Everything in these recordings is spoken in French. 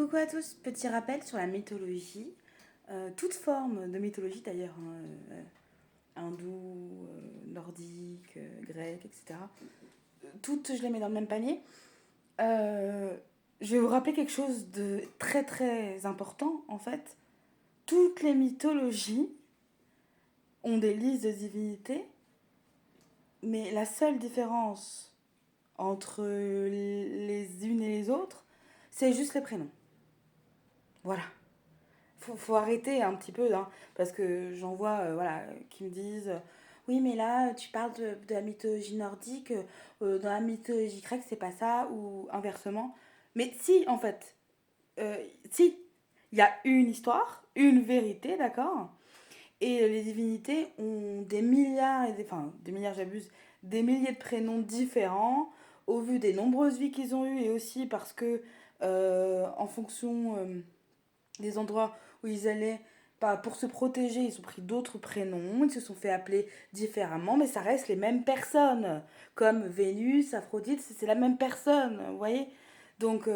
Coucou à tous, petit rappel sur la mythologie. Toute forme de mythologie d'ailleurs, hindoue, nordique, grecque, etc. Toutes, je les mets dans le même panier. Euh, je vais vous rappeler quelque chose de très très important en fait. Toutes les mythologies ont des listes de divinités, mais la seule différence entre les unes et les autres, c'est juste les prénoms. Voilà. Faut arrêter un petit peu, hein, parce que j'en vois voilà, qui me disent oui, mais là, tu parles de la mythologie nordique, dans la mythologie grecque, c'est pas ça, ou inversement. Mais si, en fait, si, il y a une histoire, une vérité, d'accord. Et les divinités ont des milliards, enfin, des milliards, j'abuse, des milliers de prénoms différents, au vu des nombreuses vies qu'ils ont eues, et aussi parce que, en fonction des endroits où ils allaient, bah, pour se protéger, ils ont pris d'autres prénoms, ils se sont fait appeler différemment, mais ça reste les mêmes personnes. Comme Vénus, Aphrodite, c'est la même personne, vous voyez. Donc,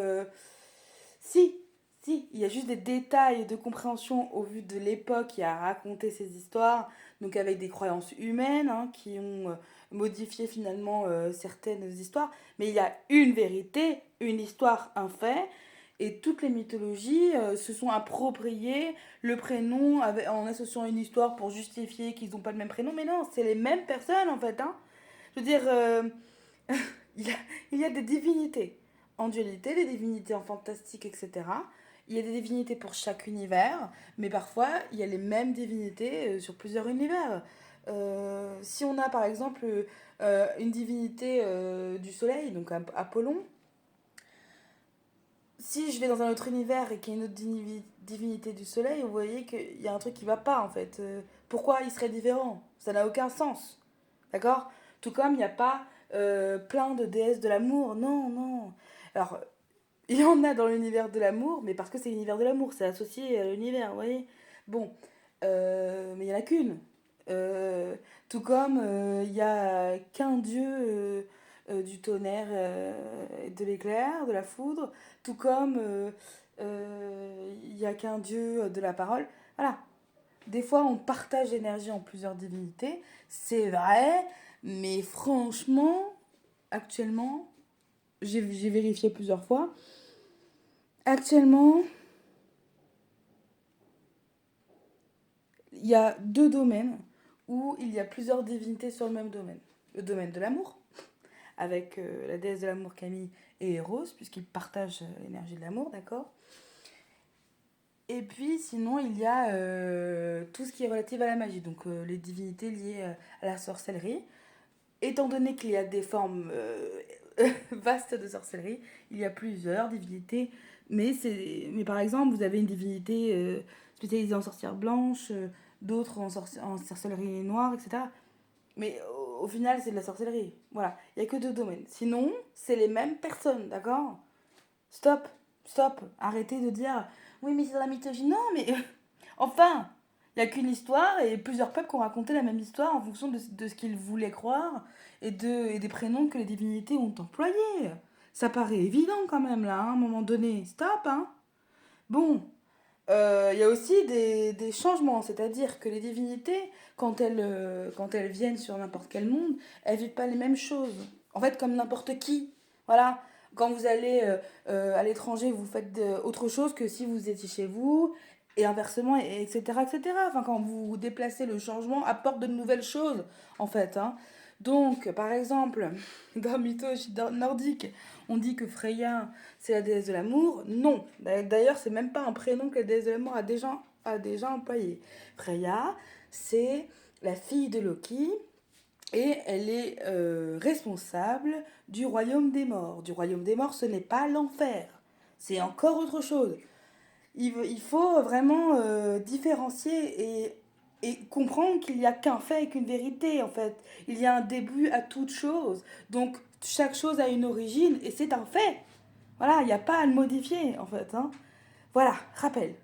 si, si, il y a juste des détails de compréhension au vu de l'époque qui a raconté ces histoires, donc avec des croyances humaines hein, qui ont modifié finalement certaines histoires, mais il y a une vérité, une histoire, un fait, et toutes les mythologies se sont appropriées le prénom en associant une histoire pour justifier qu'ils n'ont pas le même prénom, mais non, c'est les mêmes personnes en fait. Hein. Je veux dire, il, y a, il y a des divinités en dualité, des divinités en fantastique, etc. Il y a des divinités pour chaque univers, mais parfois il y a les mêmes divinités sur plusieurs univers. Si on a par exemple une divinité du soleil, donc Apollon, si je vais dans un autre univers et qu'il y a une autre divinité du soleil, vous voyez qu'il y a un truc qui va pas en fait. Pourquoi il serait différent? Ça n'a aucun sens. D'accord. Tout comme il n'y a pas plein de déesses de l'amour. Non, non. Alors, il y en a dans l'univers de l'amour, mais parce que c'est l'univers de l'amour, c'est associé à l'univers, vous voyez. Bon, mais il n'y en a qu'une. Euh, Tout comme il n'y a qu'un dieu du tonnerre, de l'éclair, de la foudre, tout comme il n'y a qu'un dieu de la parole. Voilà. Des fois, on partage l'énergie en plusieurs divinités, c'est vrai, mais franchement, actuellement, j'ai vérifié plusieurs fois, actuellement, il y a deux domaines où il y a plusieurs divinités sur le même domaine. Le domaine de l'amour, avec la déesse de l'amour Camille et Eros, puisqu'ils partagent l'énergie de l'amour, d'accord. Et puis sinon, il y a tout ce qui est relatif à la magie, donc les divinités liées à la sorcellerie. Étant donné qu'il y a des formes vastes de sorcellerie, il y a plusieurs divinités, mais par exemple, vous avez une divinité spécialisée en sorcière blanche, d'autres en sorcellerie noire, etc. Mais au final, c'est de la sorcellerie. Voilà, il n'y a que deux domaines. Sinon, c'est les mêmes personnes, d'accord. Stop, stop, arrêtez de dire oui, mais c'est dans la mythologie. Non, mais enfin, il n'y a qu'une histoire et plusieurs peuples qui ont raconté la même histoire en fonction de ce qu'ils voulaient croire et des prénoms que les divinités ont employés. Ça paraît évident quand même là, hein, à un moment donné. Stop, hein. Bon, il y a aussi des changements, c'est-à-dire que les divinités, quand elles viennent sur n'importe quel monde, elles vivent pas les mêmes choses. En fait, comme n'importe qui. Voilà. Quand vous allez à l'étranger, vous faites autre chose que si vous étiez chez vous, et inversement, etc., etc. Enfin, quand vous vous déplacez, le changement apporte de nouvelles choses, en fait. Hein. Donc, par exemple, dans la mythologie nordique, on dit que Freya, c'est la déesse de l'amour. Non. D'ailleurs, c'est même pas un prénom que la déesse de l'amour a déjà employé. Freya, c'est la fille de Loki et elle est responsable du royaume des morts. Du royaume des morts, ce n'est pas l'enfer. C'est encore autre chose. Il faut vraiment différencier et comprendre qu'il n'y a qu'un fait et qu'une vérité, en fait. Il y a un début à toute chose. Donc, chaque chose a une origine et c'est un fait. Voilà, il n'y a pas à le modifier, en fait. Hein. Voilà, rappel.